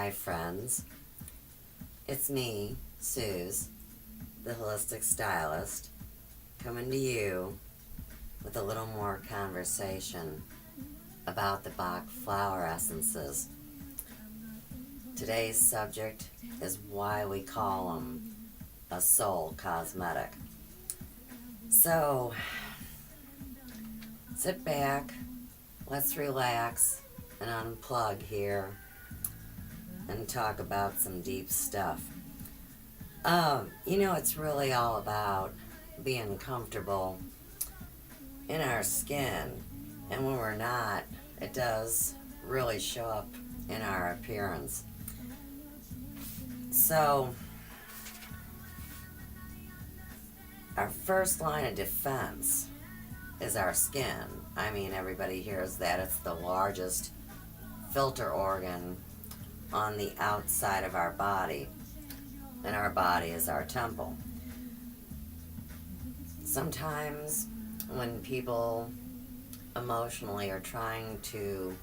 Hi friends, it's me, Suze, the holistic stylist, coming to you with a little more conversation about the Bach Flower Essences. Today's subject is why we call them a soul cosmetic. So, sit back, let's relax and unplug here and talk about some deep stuff. It's really all about being comfortable in our skin, and when we're not, it does really show up in our appearance. So, our first line of defense is our skin. I mean, everybody hears that it's the largest filter organ on the outside of our body, and our body is our temple. Sometimes when people emotionally are trying to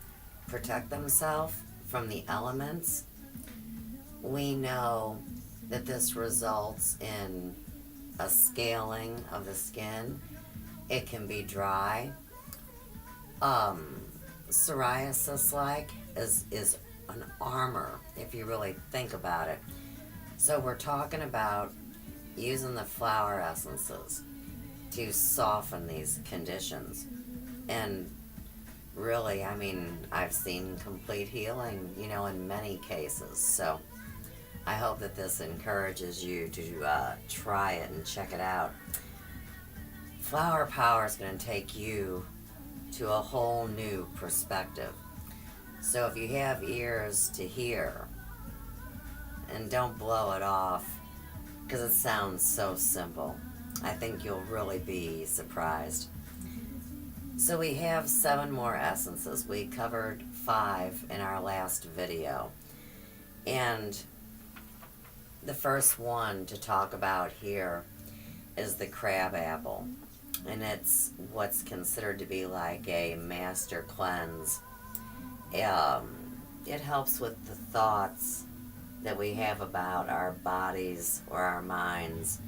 protect themselves from the elements, we know that this results in a scaling of the skin. It can be dry. Psoriasis-like is an armor, if you really think about it. So we're talking about using the flower essences to soften these conditions. And really, I've seen complete healing, in many cases. So I hope that this encourages you to try it and check it out. Flower power is going to take you to a whole new perspective. So if you have ears to hear, and don't blow it off, because it sounds so simple, I think you'll really be surprised. So we have 7 more essences. We covered 5 in our last video. And the first one to talk about here is the crab apple. And it's what's considered to be like a master cleanse. It helps with the thoughts that we have about our bodies or our minds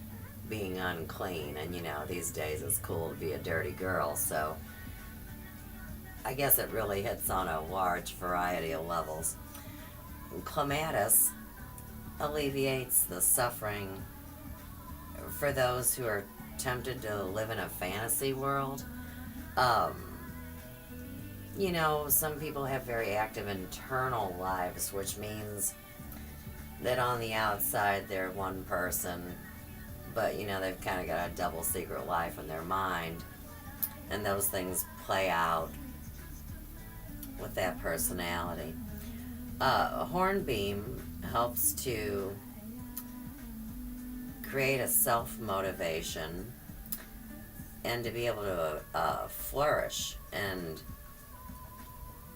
being unclean. And these days it's cool to be a dirty girl, so I guess it really hits on a large variety of levels. Clematis alleviates the suffering for those who are tempted to live in a fantasy world. Some people have very active internal lives, which means that on the outside they're one person, but they've kind of got a double secret life in their mind, and those things play out with that personality. Hornbeam helps to create a self-motivation and to be able to flourish, and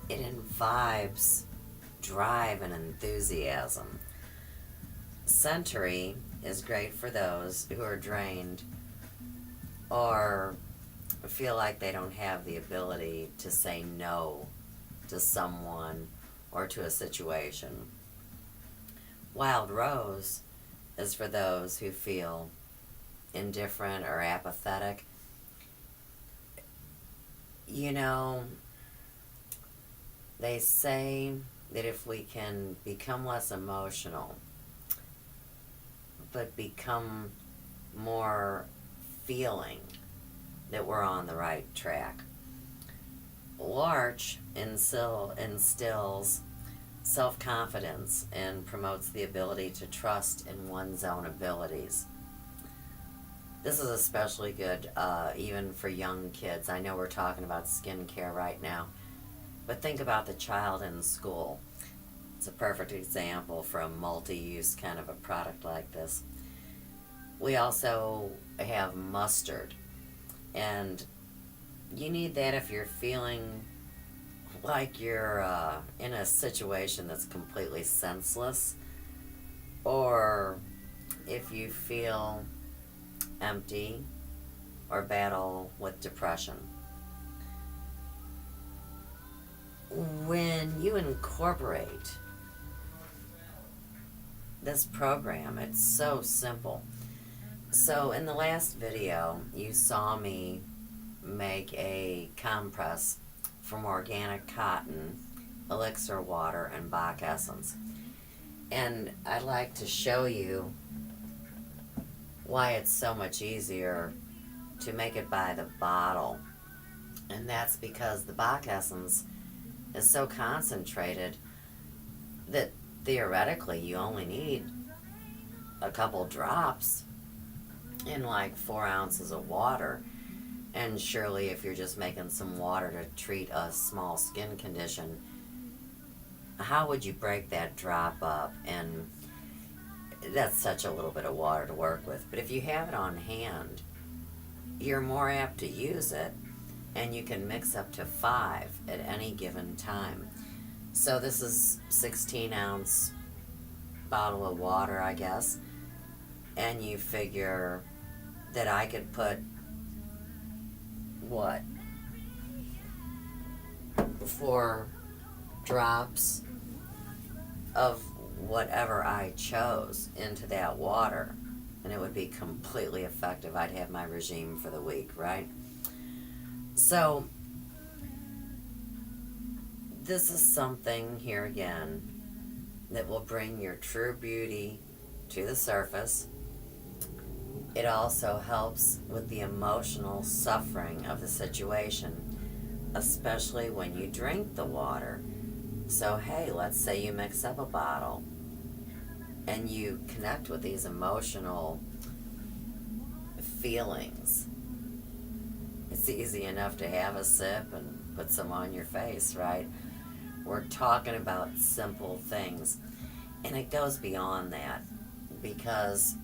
it imbibes drive and enthusiasm. Century is great for those who are drained or feel like they don't have the ability to say no to someone or to a situation. Wild Rose is for those who feel indifferent or apathetic. They say that if we can become less emotional, but become more feeling, that we're on the right track. Larch instills self-confidence and promotes the ability to trust in one's own abilities. This is especially good even for young kids. I know we're talking about skincare right now, but think about the child in school. It's a perfect example for a multi-use kind of a product like this. We also have mustard, and you need that if you're feeling like you're in a situation that's completely senseless, or if you feel empty or battle with depression. When you incorporate this program. It's so simple. So in the last video, you saw me make a compress from organic cotton, elixir water, and Bach essence. And I'd like to show you why it's so much easier to make it by the bottle. And that's because the Bach essence is so concentrated that theoretically you only need a couple drops in like 4 ounces of water. And surely if you're just making some water to treat a small skin condition, how would you break that drop up? And that's such a little bit of water to work with. But if you have it on hand, you're more apt to use it, and you can mix up to 5 at any given time. So this is 16-ounce bottle of water, I guess, and you figure that I could put, what, 4 drops of whatever I chose into that water, and it would be completely effective. I'd have my regime for the week, right? So this is something here again that will bring your true beauty to the surface. It also helps with the emotional suffering of the situation, especially when you drink the water. So hey, let's say you mix up a bottle and you connect with these emotional feelings. It's easy enough to have a sip and put some on your face, right? We're talking about simple things, and it goes beyond that, because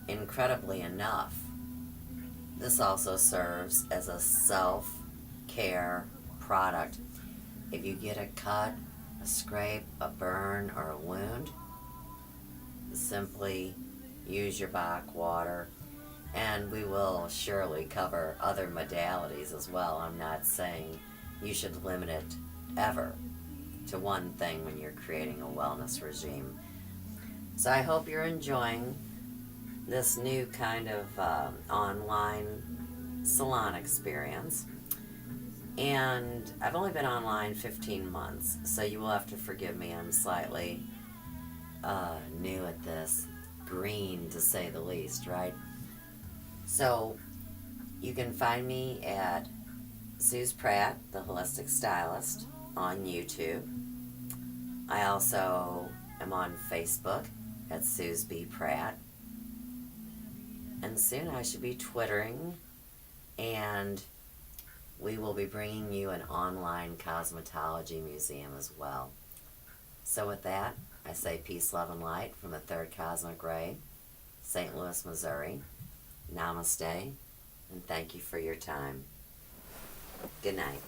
incredibly enough, this also serves as a self-care product. If you get a cut, a scrape, a burn, or a wound, simply use your Bach water, and we will surely cover other modalities as well. I'm not saying you should limit it ever to one thing when you're creating a wellness regime. So I hope you're enjoying this new kind of online salon experience. And I've only been online 15 months, so you will have to forgive me. I'm slightly new at this, green to say the least, right? So you can find me at Suze Pratt, the Holistic Stylist, on YouTube. I also am on Facebook at Suze B. Pratt. And soon I should be Twittering, and we will be bringing you an online cosmetology museum as well. So with that, I say peace, love, and light from the Third Cosmic Ray, St. Louis, Missouri. Namaste, and thank you for your time. Good night.